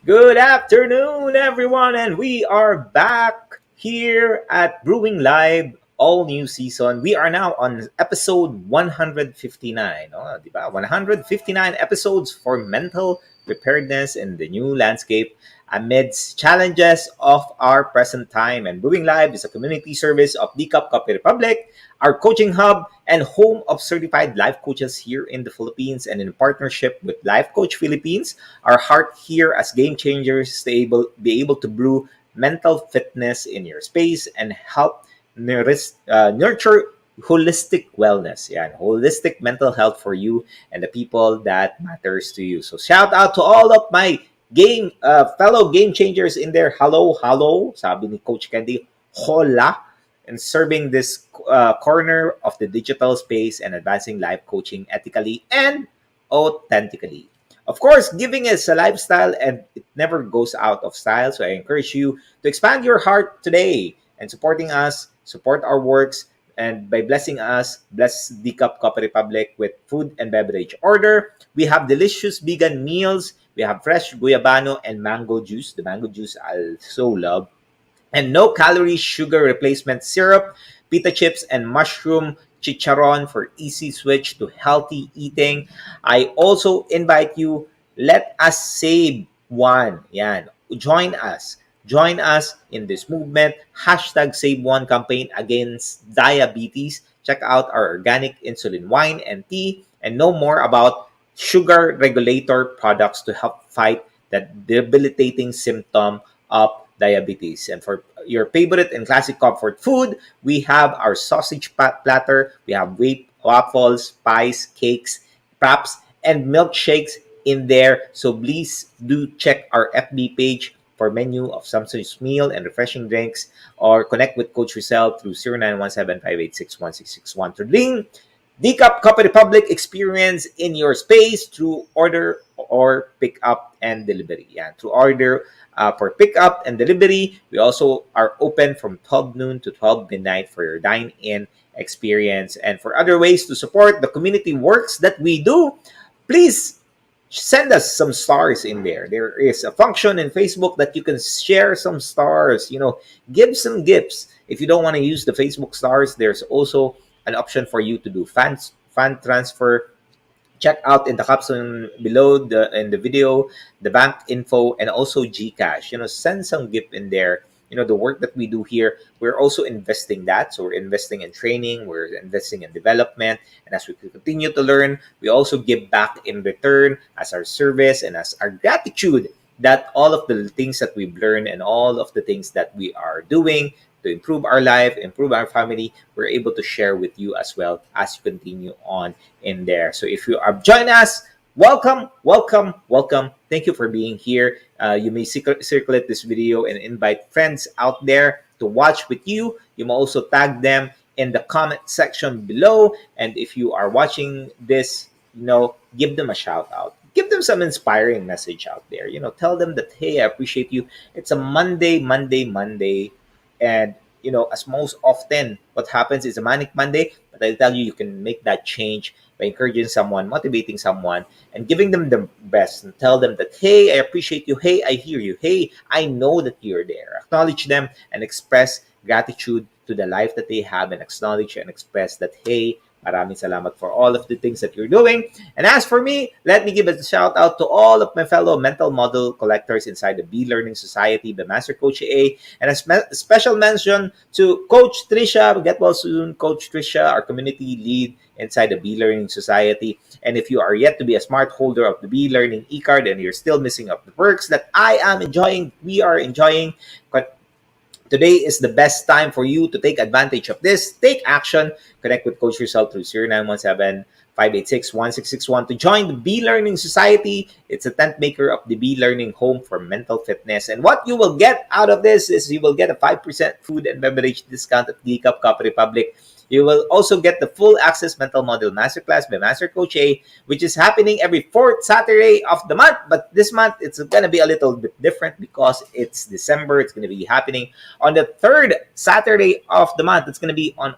Good afternoon, everyone, and we are back here at Brewing Live, all new season. We are now on episode 159. Oh, di ba? 159 episodes for mental preparedness in the new landscape amidst challenges of our present time. And Brewing Live is a community service of Decap Coffee Republic, our coaching hub and home of certified life coaches here in the Philippines, and in partnership with Life Coach Philippines. Our heart here as game changers is to be able to brew mental fitness in your space and help nurture holistic wellness, and holistic mental health for you and the people that matters to you. So shout out to all of my fellow game changers in there. Hello, hello, sabi ni Coach Candy. Hola, and serving this corner of the digital space and advancing life coaching ethically and authentically. Of course, giving is a lifestyle and it never goes out of style. So I encourage you to expand your heart today and supporting us, support our works, and by blessing us, bless the Cup Coffee Republic with food and beverage order. We have delicious vegan meals. We have fresh guyabano and mango juice. The mango juice I so love, and no calorie sugar replacement syrup, pita chips, and mushroom chicharon for easy switch to healthy eating. I also invite you, let us save one. Yan. Join us. Join us in this movement. Hashtag Save One campaign against diabetes. Check out our organic insulin wine and tea and know more about sugar regulator products to help fight that debilitating symptom of diabetes. And for your favorite and classic comfort food, we have our sausage platter, we have waffles, pies, cakes, wraps, and milkshakes in there. So please do check our FB page for menu of Samsung's meal and refreshing drinks, or connect with Coach Rezzhel through 0917-586-1661 to link Decap Coffee Republic experience in your space through order or pick up and delivery. Yeah, through order for pickup and delivery. We also are open from 12 noon to 12 midnight for your dine-in experience. And for other ways to support the community works that we do, please send us some stars in there. There is a function in Facebook that you can share some stars, give some gifts. If you don't want to use the Facebook stars, there's also an option for you to do fan transfer. Check out in the caption below in the video the bank info and also GCash. Send some gift in there. The work that we do here, we're also investing that. So we're investing in training, we're investing in development, and as we continue to learn, we also give back in return as our service and as our gratitude that all of the things that we've learned and all of the things that we are doing to improve our life, improve our family, we're able to share with you as well as you continue on in there. So if you have joined us, welcome, welcome, welcome. Thank you for being here. You may circulate this video and invite friends out there to watch with you. You may also tag them in the comment section below. And if you are watching this, give them a shout out. Give them some inspiring message out there. Tell them that, hey, I appreciate you. It's a Monday. And as most often what happens is a manic Monday, but I tell you, you can make that change by encouraging someone, motivating someone, and giving them the best, and tell them that, hey, I appreciate you, hey, I hear you, hey, I know that you're there. Acknowledge them and express gratitude to the life that they have, and acknowledge and express that, hey, maraming salamat for all of the things that you're doing. And as for me, let me give a shout out to all of my fellow mental model collectors inside the Be Learning Society, the Master Coach A, and a special mention to Coach Trisha. Get well soon, Coach Trisha, our community lead inside the Be Learning Society. And if you are yet to be a smart holder of the Be Learning e-card and you're still missing of the perks that I am enjoying, we are enjoying, today is the best time for you to take advantage of this. Take action. Connect with Coach Rezzhel through 0917-586-1661 to join the Be Learning Society. It's a tent maker of the Be Learning home for mental fitness. And what you will get out of this is you will get a 5% food and beverage discount at Decap Coffee Republic. You will also get the full access mental model masterclass by Master Coach A, which is happening every fourth Saturday of the month. But this month, it's going to be a little bit different because it's December. It's going to be happening on the third Saturday of the month. It's going to be on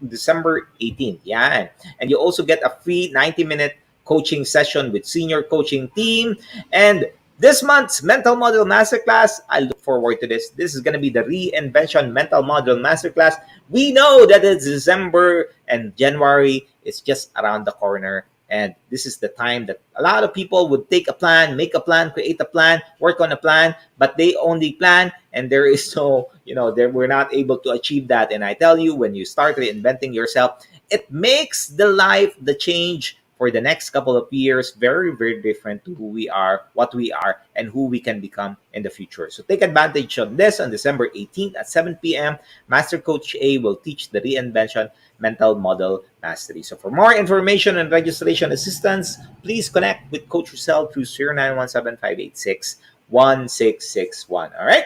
December 18th. Yeah. And you also get a free 90-minute coaching session with senior coaching team. And This month's Mental Model Masterclass, I look forward to this. This is going to be the Reinvention Mental Model Masterclass. We know that it's December and January is just around the corner. And this is the time that a lot of people would take a plan, make a plan, create a plan, work on a plan, but they only plan and there is no, we're not able to achieve that. And I tell you, when you start reinventing yourself, it makes the change for the next couple of years very, very different to who we are, what we are, and who we can become in the future. So take advantage of this on December 18th at 7 p.m. Master Coach A will teach the Reinvention Mental Model Mastery. So for more information and registration assistance, please connect with Coach Rezzhel through 0917-586-1661. All right?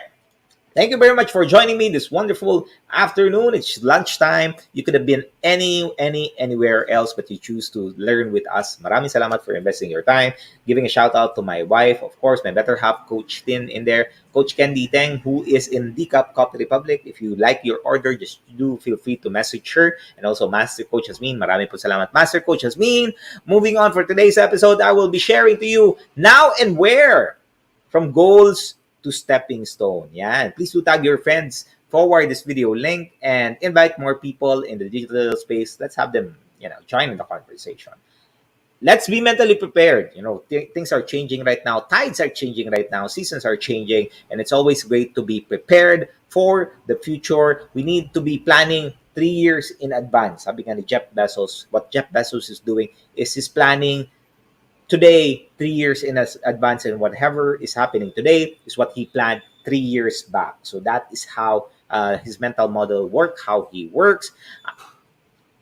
Thank you very much for joining me this wonderful afternoon. It's lunchtime. You could have been anywhere else, but you choose to learn with us. Maraming salamat for investing your time. Giving a shout out to my wife, of course, my better half, Coach Tin in there. Coach Candy Teng, who is in DCAP Coffee Republic. If you like your order, just do feel free to message her. And also Master Coach Jasmine. Maraming po salamat, Master Coach Jasmine. Moving on for today's episode, I will be sharing to you now and where. From goals to stepping stone. Yeah, please do tag your friends, forward this video link, and invite more people in the digital space. Let's have them, join in the conversation. Let's be mentally prepared. Things are changing right now. Tides are changing right now. Seasons are changing, and it's always great to be prepared for the future. We need to be planning 3 years in advance. Sabi nga ni Jeff Bezos, what Jeff Bezos is doing is he's planning today, 3 years in advance, and whatever is happening today is what he planned 3 years back. So that is how his mental model works, how he works.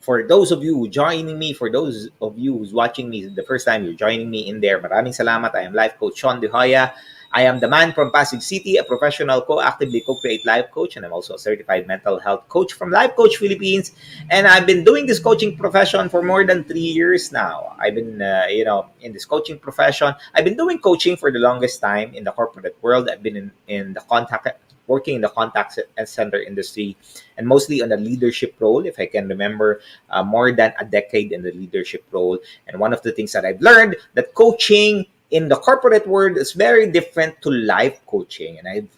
For those of you joining me, for those of you who's watching me the first time, you're joining me in there. Maraming salamat. I am Life Coach Shaun de Joya. I am the man from Pasig City, a professional co-actively co-create life coach, and I'm also a certified mental health coach from Life Coach Philippines. And I've been doing this coaching profession for more than 3 years now. I've been, in this coaching profession. I've been doing coaching for the longest time in the corporate world. I've been in the working in the contact center industry, and mostly on a leadership role, if I can remember, more than a decade in the leadership role. And one of the things that I've learned, that coaching in the corporate world is very different to life coaching. And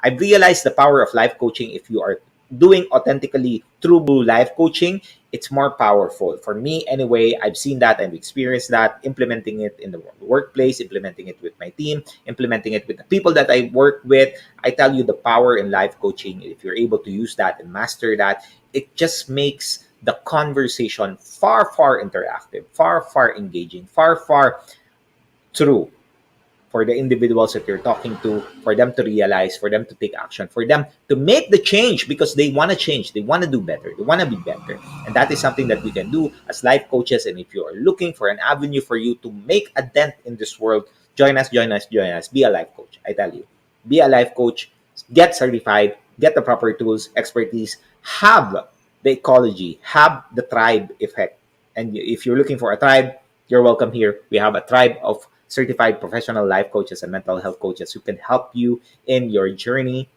I've realized the power of life coaching. If you are doing authentically true blue life coaching, it's more powerful. For me, anyway, I've seen that, I've experienced that, implementing it in the workplace, implementing it with my team, implementing it with the people that I work with. I tell you, the power in life coaching, if you're able to use that and master that, it just makes the conversation far, far interactive, far, far engaging, far, far true for the individuals that you're talking to, for them to realize, for them to take action, for them to make the change, because they want to change, they want to do better, they want to be better. And that is something that we can do as life coaches. And if you are looking for an avenue for you to make a dent in this world, join us. Be a life coach. I tell you, be a life coach, get certified, get the proper tools, expertise, have the ecology, have the tribe effect. And if you're looking for a tribe, you're welcome here. We have a tribe of certified professional life coaches and mental health coaches who can help you in your journey.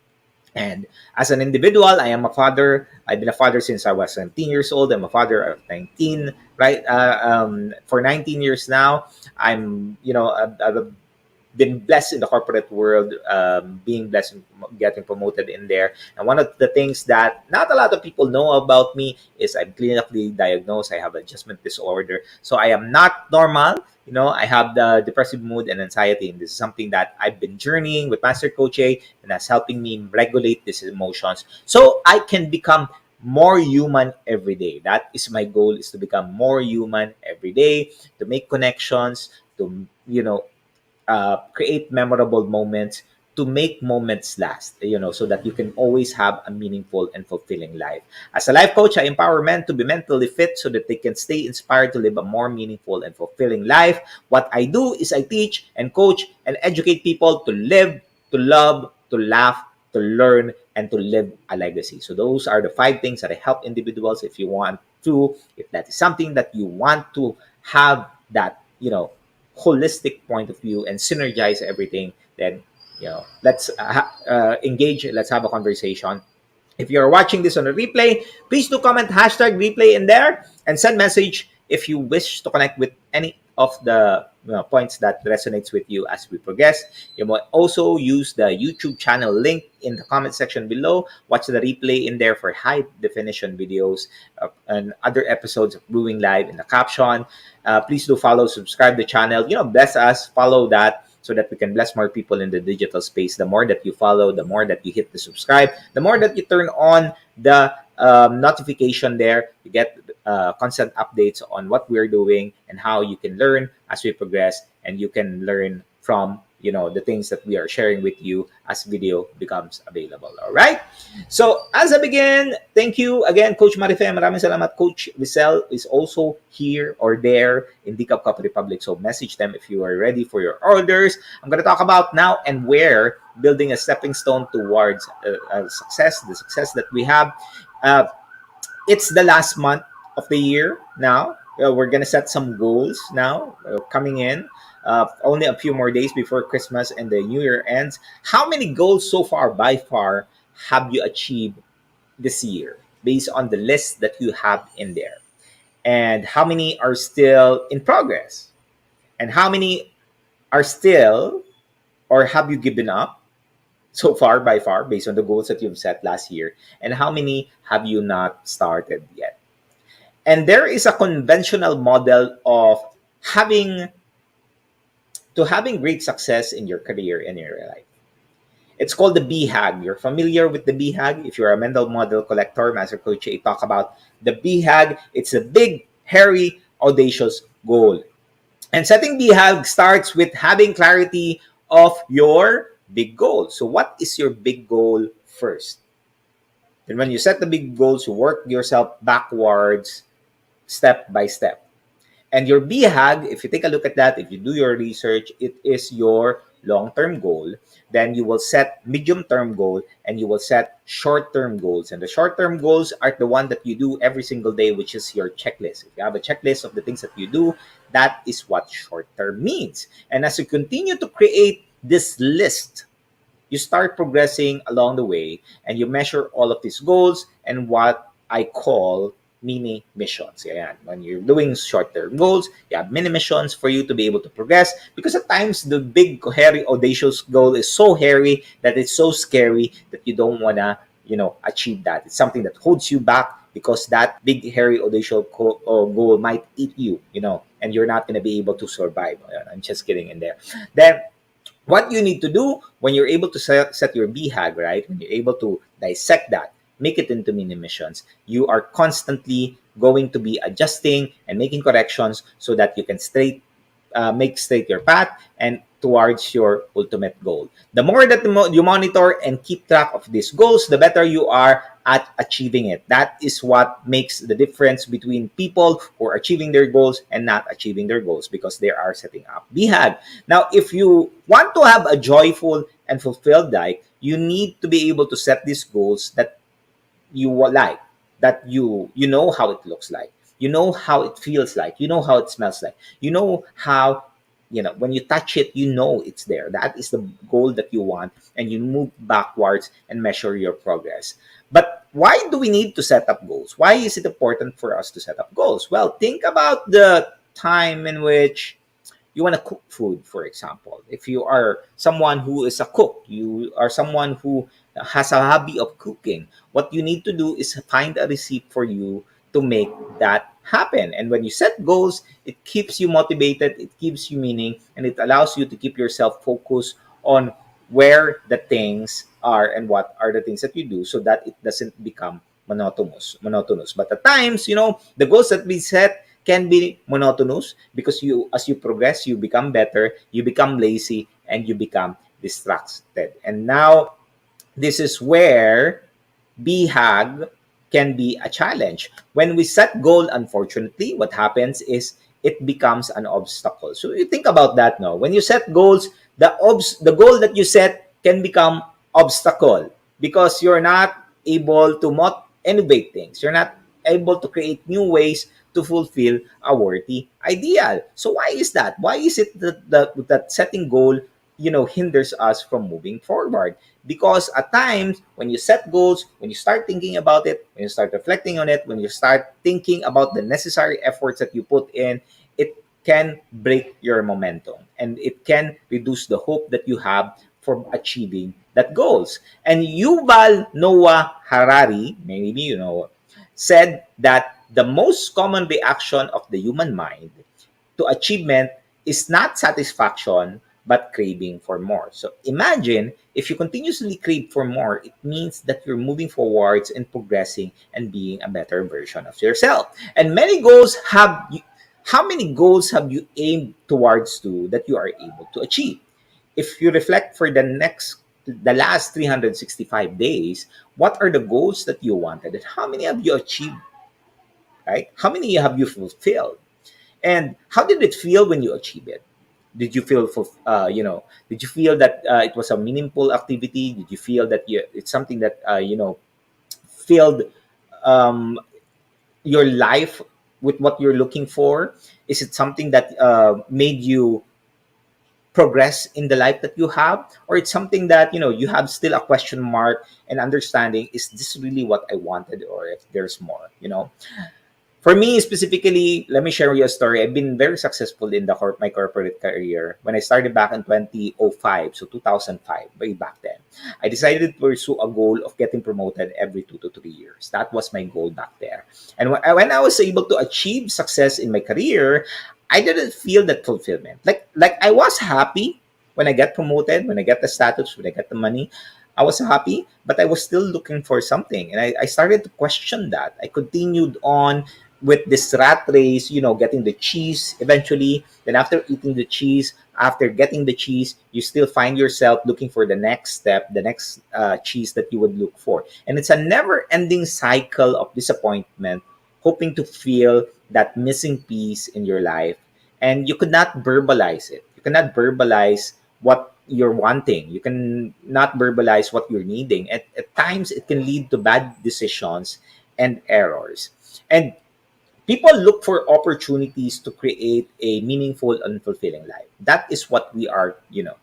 And as an individual, I am a father. I've been a father since I was 17 years old. I'm a father of 19, right? For 19 years now. I've been blessed in the corporate world, being blessed in getting promoted in there. And one of the things that not a lot of people know about me is I'm clinically diagnosed. I have adjustment disorder. So I am not normal. I have the depressive mood and anxiety. And this is something that I've been journeying with Master Coach A, and that's helping me regulate these emotions so I can become more human every day. That is my goal, is to become more human every day, to make connections, to, create memorable moments, to make moments last, so that you can always have a meaningful and fulfilling life. As a life coach, I empower men to be mentally fit so that they can stay inspired to live a more meaningful and fulfilling life. What I do is I teach and coach and educate people to live, to love, to laugh, to learn, and to live a legacy. So those are the 5 things that I help individuals. If that is something that you want to have, that, holistic point of view and synergize everything, then let's engage. Let's have a conversation. If you're watching this on a replay, please do comment hashtag replay in there and send message if you wish to connect with any of the points that resonates with you as we progress. You might also use the YouTube channel link in the comment section below. Watch the replay in there for high definition videos and other episodes of Brewing Live in the caption. Please do follow, subscribe the channel. Bless us, follow that so that we can bless more people in the digital space. The more that you follow, the more that you hit the subscribe, the more that you turn on the notification there, you get constant updates on what we're doing and how you can learn as we progress, and you can learn from the things that we are sharing with you as video becomes available. All right, so as I begin, thank you again, Coach Marife. Maraming salamat. Coach Rezzhel is also here or there in Decaf Cup Republic, so message them if you are ready for your orders. I'm going to talk about now and where, building a stepping stone towards success, the success that we have. uh, it's the last month of the year now. We're gonna set some goals now, coming in. Only a few more days before Christmas and the New Year ends. How many goals so far, by far, have you achieved this year based on the list that you have in there? And how many are still in progress? And how many are still, or have you given up so far, by far, based on the goals that you've set last year? And how many have you not started yet? And there is a conventional model of having having great success in your career and in your life. It's called the BHAG. You're familiar with the BHAG. If you're a mental model collector, Master Coach A talk about the BHAG. It's a big, hairy, audacious goal. And setting BHAG starts with having clarity of your big goal. So what is your big goal first? Then when you set the big goals, you work yourself backwards, step by step. And your BHAG, if you take a look at that, if you do your research, it is your long-term goal. Then you will set medium-term goal and you will set short-term goals. And the short-term goals are the one that you do every single day, which is your checklist. If you have a checklist of the things that you do, that is what short-term means. And as you continue to create this list, you start progressing along the way and you measure all of these goals and what I call mini missions. Ayan. When you're doing short-term goals, you have mini missions for you to be able to progress, because at times the big, hairy, audacious goal is so hairy that it's so scary that you don't want to achieve that. It's something that holds you back, because that big, hairy, audacious goal might eat you, and you're not going to be able to survive. Ayan. I'm just kidding in there. Then what you need to do when you're able to set your BHAG, right? When you're able to dissect that, make it into mini missions, you are constantly going to be adjusting and making corrections so that you can make straight your path and towards your ultimate goal. The more that you monitor and keep track of these goals, the better you are at achieving it. That is what makes the difference between people who are achieving their goals and not achieving their goals, because they are setting up BHAG. Now, if you want to have a joyful and fulfilled life, you need to be able to set these goals that you like, that you know how it looks like, you know how it feels like, you know how it smells like, you know how, when you touch it, it's there. That is the goal that you want, and you move backwards and measure your progress. But why do we need to set up goals? Why is it important for us to set up goals? Well, think about the time in which you want to cook food, for example. If you are someone who is a cook, you are someone who has a hobby of cooking, what you need to do is find a recipe for you to make that happen. And when you set goals, it keeps you motivated, it gives you meaning, and it allows you to keep yourself focused on where the things are and what are the things that you do, so that it doesn't become monotonous. But at times, the goals that we set can be monotonous, because as you progress, you become better, you become lazy, and you become distracted. And now, this is where BHAG can be a challenge. When we set goal, unfortunately, what happens is it becomes an obstacle. So you think about that now. When you set goals, the goal that you set can become obstacle, because you're not able to innovate things. You're not able to create new ways to fulfill a worthy ideal. So why is that? Why is it that setting goal hinders us from moving forward? Because at times, when you set goals, when you start thinking about it, when you start reflecting on it, when you start thinking about the necessary efforts that you put in, it can break your momentum, and it can reduce the hope that you have for achieving that goals. And Yuval Noah Harari, maybe you know, said that the most common reaction of the human mind to achievement is not satisfaction but craving for more. So imagine if you continuously crave for more, it means that you're moving forwards and progressing and being a better version of yourself. And how many goals have you aimed towards to that you are able to achieve? If you reflect for the last 365 days, what are the goals that you wanted and how many have you achieved, right? How many have you fulfilled? And how did it feel when you achieve it? Did you feel did you feel that it was a meaningful activity? Did you feel that it's something that filled um, your life with what you're looking for? Is it something that made you progress in the life that you have, or it's something that you have still a question mark and understanding, is this really what I wanted, or if there's more? For me specifically, let me share you a story. I've been very successful in my corporate career. When I started back in 2005, so 2005, way back then, I decided to pursue a goal of getting promoted every 2 to 3 years. That was my goal back there. And when I was able to achieve success in my career, I didn't feel that fulfillment. Like I was happy when I get promoted, when I get the status, when I get the money. I was happy, but I was still looking for something. And I started to question that. I continued on with this rat race, getting the cheese eventually. Then after eating the cheese, after getting the cheese, you still find yourself looking for the next step, the next cheese that you would look for. And it's a never ending cycle of disappointment, hoping to feel that missing piece in your life. And you could not verbalize it. You cannot verbalize what you're wanting. You can not verbalize what you're needing. At times, it can lead to bad decisions and errors. And people look for opportunities to create a meaningful and fulfilling life. That is what we are,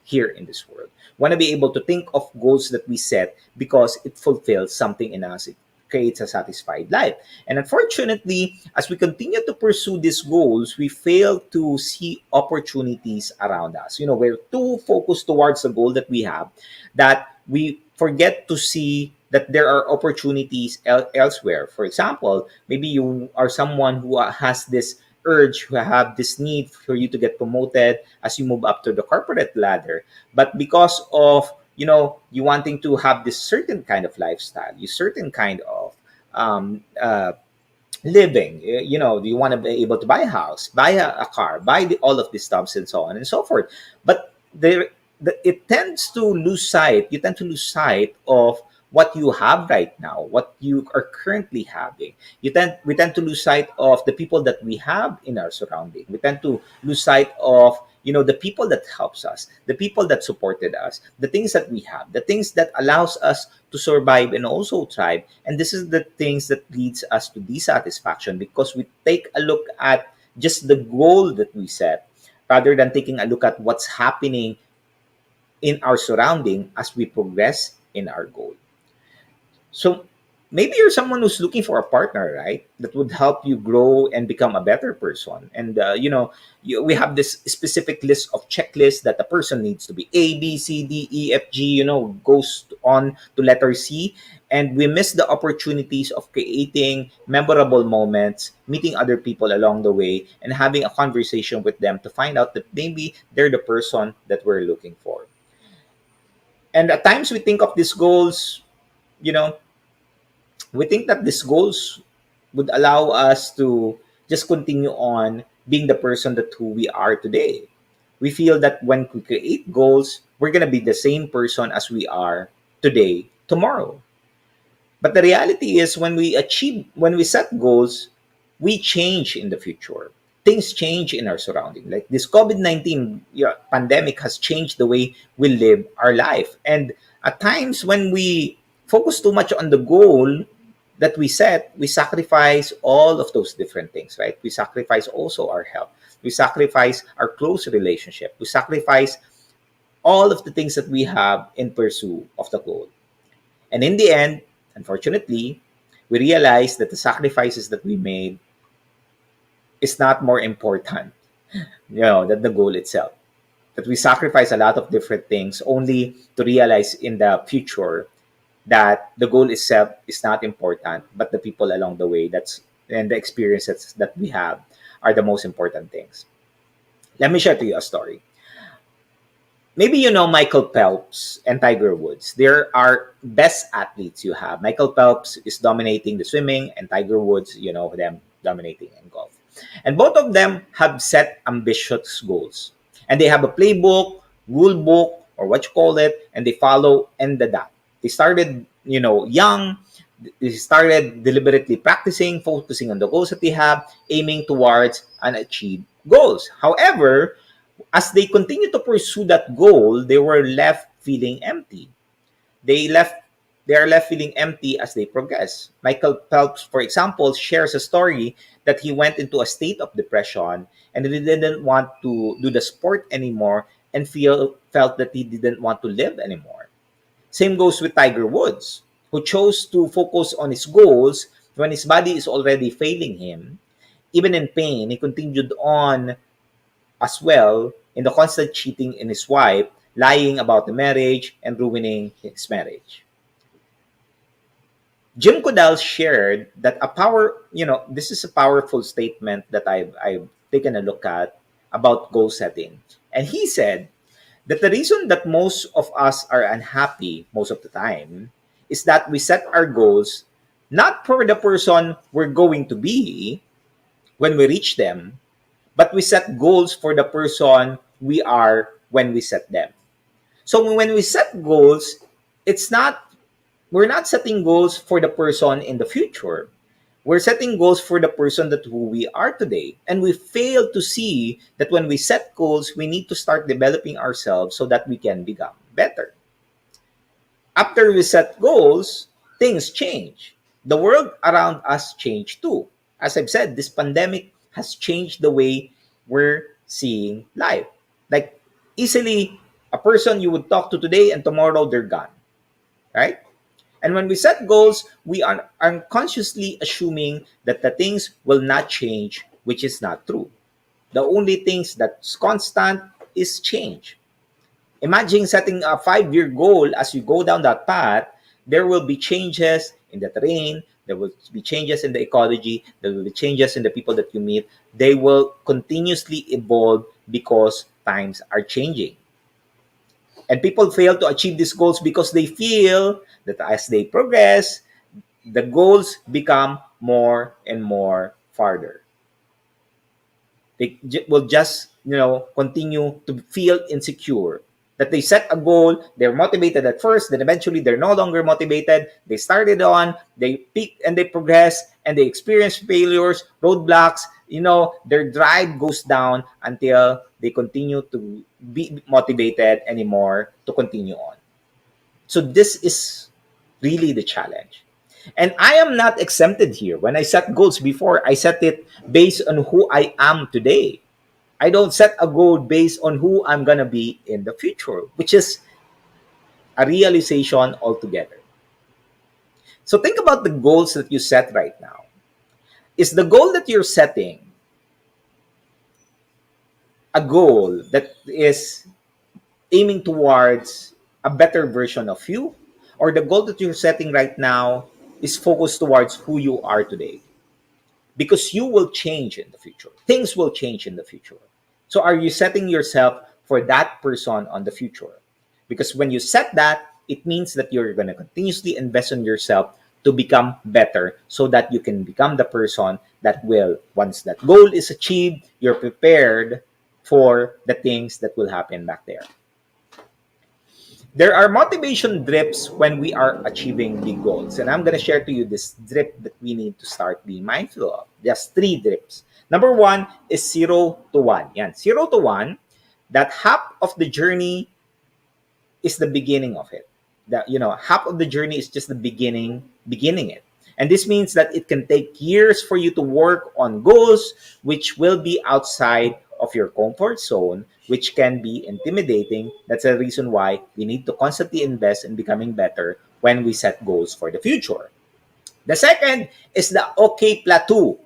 here in this world. Want to be able to think of goals that we set because it fulfills something in us. It creates a satisfied life. And unfortunately, as we continue to pursue these goals, we fail to see opportunities around us. We're too focused towards the goal that we have that we forget to see that there are opportunities elsewhere. For example, maybe you are someone who has this urge, who have this need for you to get promoted as you move up to the corporate ladder. But because of you wanting to have this certain kind of lifestyle, you certain kind of um, uh, living, you want to be able to buy a house, buy a car, buy all of these stuffs and so on and so forth. But it tends to lose sight. You tend to lose sight of what you have right now, what you are currently having. We tend to lose sight of the people that we have in our surrounding. We tend to lose sight of the people that helps us, the people that supported us, the things that we have, the things that allows us to survive and also thrive. And this is the things that leads us to dissatisfaction, because we take a look at just the goal that we set rather than taking a look at what's happening in our surrounding as we progress in our goal. So maybe you're someone who's looking for a partner, right? That would help you grow and become a better person. And we have this specific list of checklists that a person needs to be A, B, C, D, E, F, G. Goes on to letter C, and we miss the opportunities of creating memorable moments, meeting other people along the way, and having a conversation with them to find out that maybe they're the person that we're looking for. And at times we think of these goals, you know, we think that these goals would allow us to just continue on being the person that who we are today. We feel that when we create goals, we're gonna be the same person as we are today, tomorrow. But the reality is when we set goals, we change in the future. Things change in our surrounding. Like this COVID-19 pandemic has changed the way we live our life. And at times when we focus too much on the goal that we set, we sacrifice all of those different things, right? We sacrifice also our health. We sacrifice our close relationship. We sacrifice all of the things that we have in pursuit of the goal. And in the end, unfortunately, we realize that the sacrifices that we made is not more important. that the goal itself. That we sacrifice a lot of different things only to realize in the future that the goal itself is not important, but the people along the way and the experiences that we have are the most important things. Let me share to you a story. Maybe you know Michael Phelps and Tiger Woods. There are best athletes you have. Michael Phelps is dominating the swimming, and Tiger Woods, you know them dominating in golf. And both of them have set ambitious goals. And they have a playbook, rule book, or what you call it, and they follow and adapt. They started, young. They started deliberately practicing, focusing on the goals that they have, aiming towards and achieve goals. However, as they continue to pursue that goal, they were left feeling empty. They left they are left feeling empty as they progress. Michael Phelps, for example, shares a story that he went into a state of depression and he didn't want to do the sport anymore and felt that he didn't want to live anymore. Same goes with Tiger Woods, who chose to focus on his goals when his body is already failing him. Even in pain, he continued on as well in the constant cheating in his wife, lying about the marriage, and ruining his marriage. Jim Goodall shared that this is a powerful statement that I've taken a look at about goal setting. And he said that the reason that most of us are unhappy most of the time is that we set our goals not for the person we're going to be when we reach them, but we set goals for the person we are when we set them. So when we set goals, it's not we're not setting goals for the person in the future. We're setting goals for the person that who we are today. And we fail to see that when we set goals, we need to start developing ourselves so that we can become better. After we set goals, things change. The world around us change too. As I've said, this pandemic has changed the way we're seeing life. Like easily, a person you would talk to today and tomorrow they're gone, right? And when we set goals, we are unconsciously assuming that the things will not change, which is not true. The only things that's constant is change. Imagine setting a 5-year goal. As you go down that path, there will be changes in the terrain, there will be changes in the ecology, there will be changes in the people that you meet. They will continuously evolve because times are changing. And people fail to achieve these goals because they feel that as they progress, the goals become more and more farther. They will just, continue to feel insecure. That they set a goal, they're motivated at first, then eventually they're no longer motivated. They started on, they peak and they progress, and they experience failures, roadblocks. Their drive goes down until they continue to be motivated anymore to continue on. So this is really the challenge. And I am not exempted here. When I set goals before, I set it based on who I am today. I don't set a goal based on who I'm going to be in the future, which is a realization altogether. So think about the goals that you set right now. Is the goal that you're setting a goal that is aiming towards a better version of you? Or the goal that you're setting right now is focused towards who you are today? Because you will change in the future. Things will change in the future. So are you setting yourself for that person on the future? Because when you set that, it means that you're going to continuously invest in yourself to become better so that you can become the person that will, once that goal is achieved, you're prepared for the things that will happen back there. There are motivation drips when we are achieving big goals. And I'm going to share to you this drip that we need to start being mindful of. There's 3 drips. Number 1 is 0 to 1. Yan, 0 to 1, that half of the journey is the beginning of it. That, half of the journey is just the beginning it. And this means that it can take years for you to work on goals which will be outside of your comfort zone, which can be intimidating. That's a reason why we need to constantly invest in becoming better when we set goals for the future. The second is the okay plateau.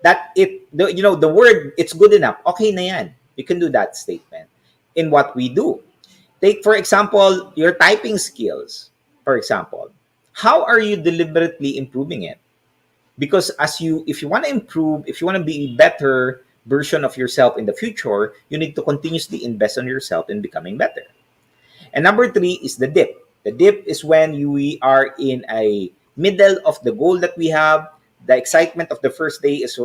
that the word it's good enough, okay na yan. You can do that statement in what we do. Take, for example, your typing skills. For example, how are you deliberately improving it? Because if you want to improve, if you want to be a better version of yourself in the future, you need to continuously invest on yourself in becoming better. And number three is the dip. The dip is when we are in a middle of the goal that we have. The excitement of the first day is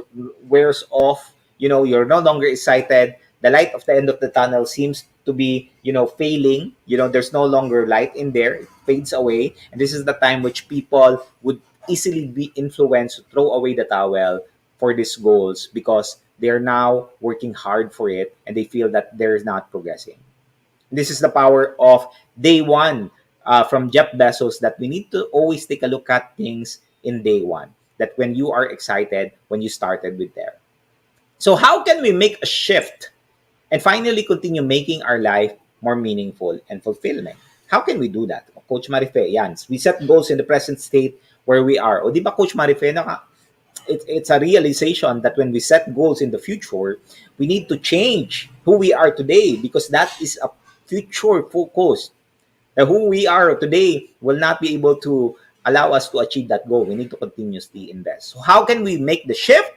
wears off. You're no longer excited. The light of the end of the tunnel seems to be, failing. There's no longer light in there. It fades away. And this is the time which people would easily be influenced to throw away the towel for these goals because they're now working hard for it and they feel that they're not progressing. This is the power of day one from Jeff Bezos, that we need to always take a look at things in day one. That when you are excited, when you started with there. So, how can we make a shift and finally continue making our life more meaningful and fulfilling? How can we do that? Coach Marife, yan. We set goals in the present state where we are. O di ba, Coach Marife, it's a realization that when we set goals in the future, we need to change who we are today because that is a future focus. Who we are today will not be able to allow us to achieve that goal. We need to continuously invest. So how can we make the shift?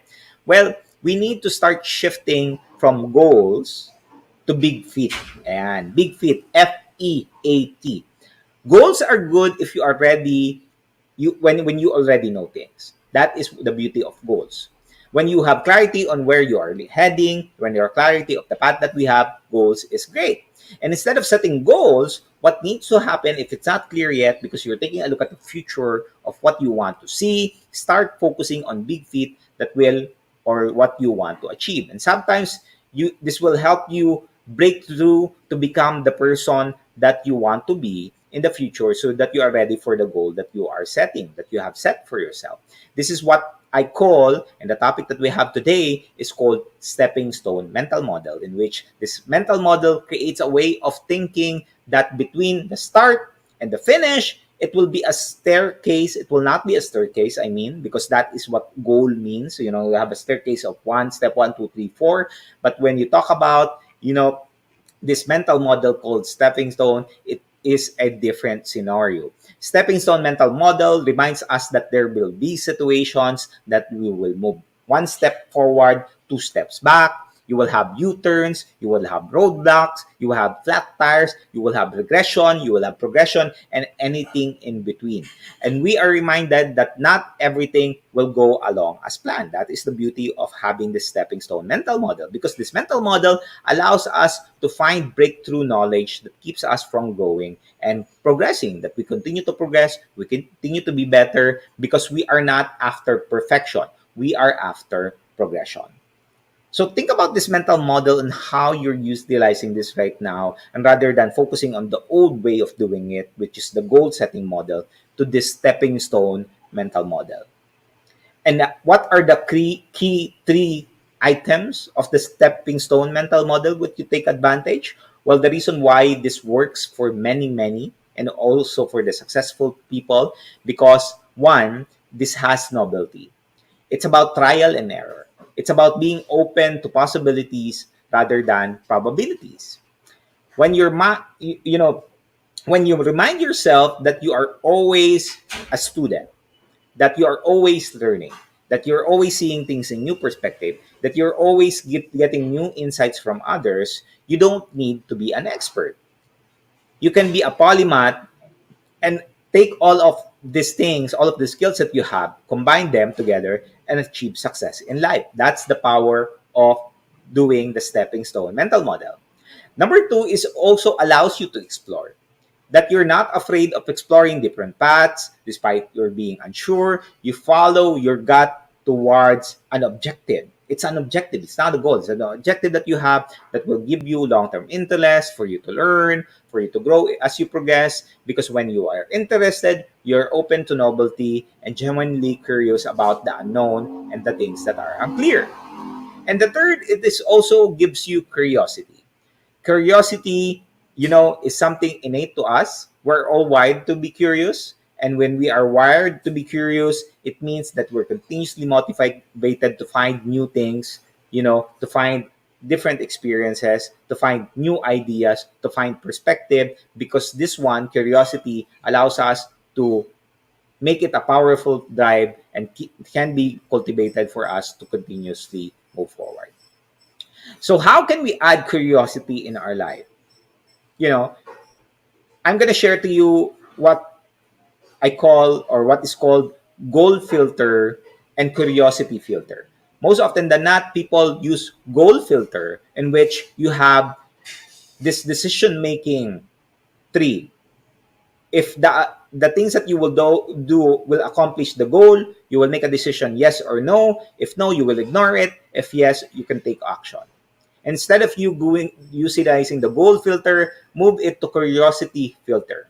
Well, we need to start shifting from goals to big feet. And big feet, FEAT. Goals are good if you are ready, when you already know things. That is the beauty of goals. When you have clarity on where you are heading, when you have clarity of the path that we have, goals is great. And instead of setting goals, what needs to happen if it's not clear yet, because you're taking a look at the future of what you want to see, start focusing on big feet that will, or what you want to achieve. And sometimes this will help you break through to become the person that you want to be in the future, so that you are ready for the goal that you are setting, that you have set for yourself. This is what I call, and the topic that we have today is called stepping stone mental model, in which this mental model creates a way of thinking that between the start and the finish, it will be a staircase. It will not be a staircase, I mean, because that is what goal means. You have a staircase of step one, two, three, four. But when you talk about, this mental model called stepping stone, it is a different scenario. Stepping stone mental model reminds us that there will be situations that we will move one step forward, two steps back. You will have U-turns, you will have roadblocks, you will have flat tires, you will have regression, you will have progression, and anything in between. And we are reminded that not everything will go along as planned. That is the beauty of having this stepping stone mental model, because this mental model allows us to find breakthrough knowledge that keeps us from growing and progressing, that we continue to progress, we continue to be better, because we are not after perfection. We are after progression. So think about this mental model and how you're utilizing this right now, and rather than focusing on the old way of doing it, which is the goal setting model, to this stepping stone mental model. And what are the key three items of the stepping stone mental model which you take advantage? Well, the reason why this works for many, and also for the successful people, because one, this has novelty. It's about trial and error. It's about being open to possibilities rather than probabilities. When when you remind yourself that you are always a student, that you are always learning, that you're always seeing things in new perspective, that you're always getting new insights from others, you don't need to be an expert. You can be a polymath and take all of these things, all of the skills that you have, combine them together and achieve success in life. That's the power of doing the stepping stone mental model. Number two is also allows you to explore, that you're not afraid of exploring different paths despite your being unsure. You follow your gut towards an objective. It's an objective. It's not a goal. It's an objective that you have that will give you long-term interest for you to learn, for you to grow as you progress. Because when you are interested, you're open to novelty and genuinely curious about the unknown and the things that are unclear. And the third, it is also gives you curiosity. Curiosity, is something innate to us. We're all wired to be curious. And when we are wired to be curious, it means that we're continuously motivated to find new things, to find different experiences, to find new ideas, to find perspective, because this one, curiosity, allows us to make it a powerful drive and can be cultivated for us to continuously move forward. So, how can we add curiosity in our life? You know, I'm going to share to you what I call, or what is called, goal filter and curiosity filter. Most often than not, people use goal filter, in which you have this decision making tree. If the things that you will do will accomplish the goal, you will make a decision yes or no. If no, you will ignore it. If yes, you can take action. Instead of you going utilizing the goal filter, move it to curiosity filter.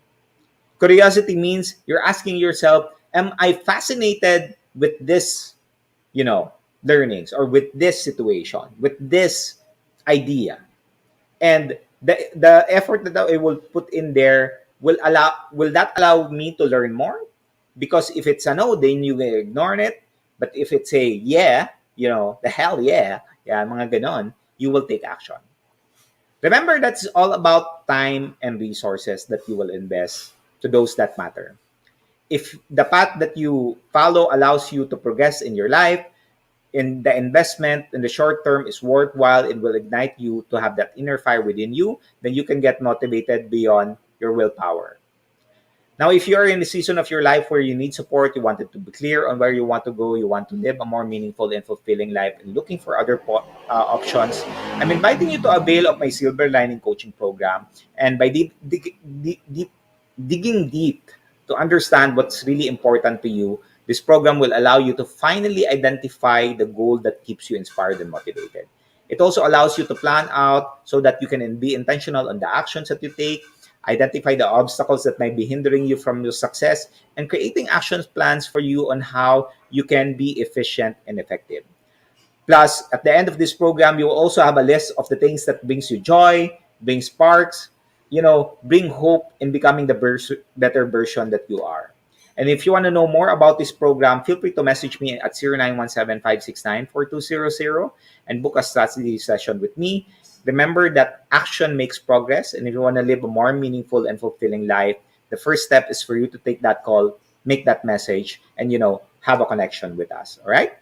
Curiosity means you're asking yourself, am I fascinated with this, learnings, or with this situation, with this idea? And the effort that I will put in there will that allow me to learn more? Because if it's a no, then you will ignore it. But if it's a yeah, the hell yeah, yeah, mga ganon, you will take action. Remember, that's all about time and resources that you will invest to those that matter. If the path that you follow allows you to progress in your life, in the investment in the short term is worthwhile, it will ignite you to have that inner fire within you, then you can get motivated beyond your willpower. Now, if you are in the season of your life where you need support, you wanted to be clear on where you want to go, you want to live a more meaningful and fulfilling life, and looking for other options, I'm inviting you to avail of my Silver Lining Coaching Program. And by digging deep to understand what's really important to you, this program will allow you to finally identify the goal that keeps you inspired and motivated. It also allows you to plan out so that you can be intentional on the actions that you take, identify the obstacles that might be hindering you from your success, and creating action plans for you on how you can be efficient and effective. Plus, at the end of this program, you will also have a list of the things that brings you joy, brings sparks, bring hope in becoming the better version that you are. And if you want to know more about this program, feel free to message me at 0917-569-4200 and book a strategy session with me. Remember that action makes progress, and if you want to live a more meaningful and fulfilling life, the first step is for you to take that call, make that message, and have a connection with us. All right?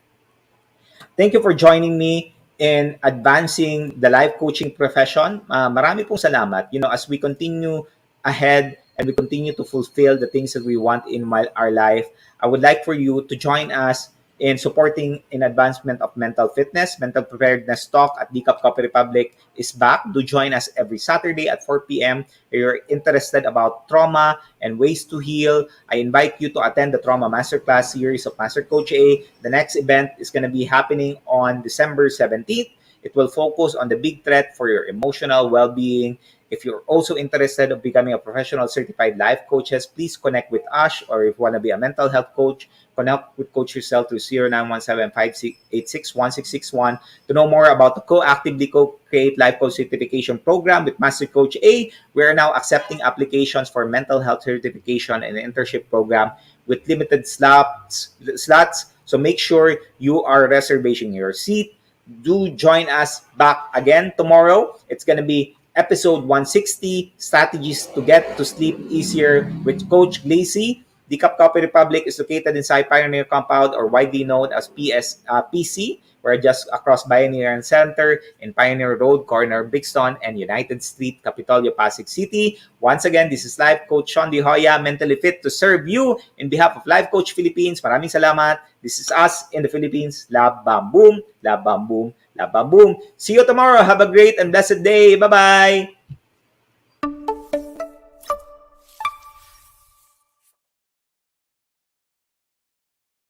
Thank you for joining me in advancing the life coaching profession. Marami pong salamat. As we continue ahead and we continue to fulfill the things that we want in our life, I would like for you to join us in supporting in advancement of mental fitness. Mental preparedness talk at GCaCC Coffee Republic is back. Do join us every Saturday at 4 p.m. If you're interested about trauma and ways to heal, I invite you to attend the Trauma Masterclass series of Master Coach A. The next event is going to be happening on December 17th. It will focus on the big threat for your emotional well-being. If you're also interested in becoming a professional certified life coaches, please connect with us. Or if you want to be a mental health coach, connect with Coach Rezzhel through 0917-586-1661 to know more about the co-actively co-create life coach certification program with Master Coach A. We are now accepting applications for mental health certification and internship program with limited slots. So make sure you are reserving your seat. Do join us back again tomorrow. It's going to be episode 160, Strategies to Get to Sleep Easier with Coach Glacy. The GCaCC Coffee Republic is located inside Pioneer Compound, or widely known as PC. We're just across Pioneer Center in Pioneer Road, corner Brixton and United Street, Capitolio, Pasig City. Once again, this is Life Coach Shaun Joya, mentally fit to serve you in behalf of Life Coach Philippines. Maraming salamat. This is us in the Philippines. Love, bam, boom. Love, bam, boom. Love, bam, boom. See you tomorrow. Have a great and blessed day. Bye-bye.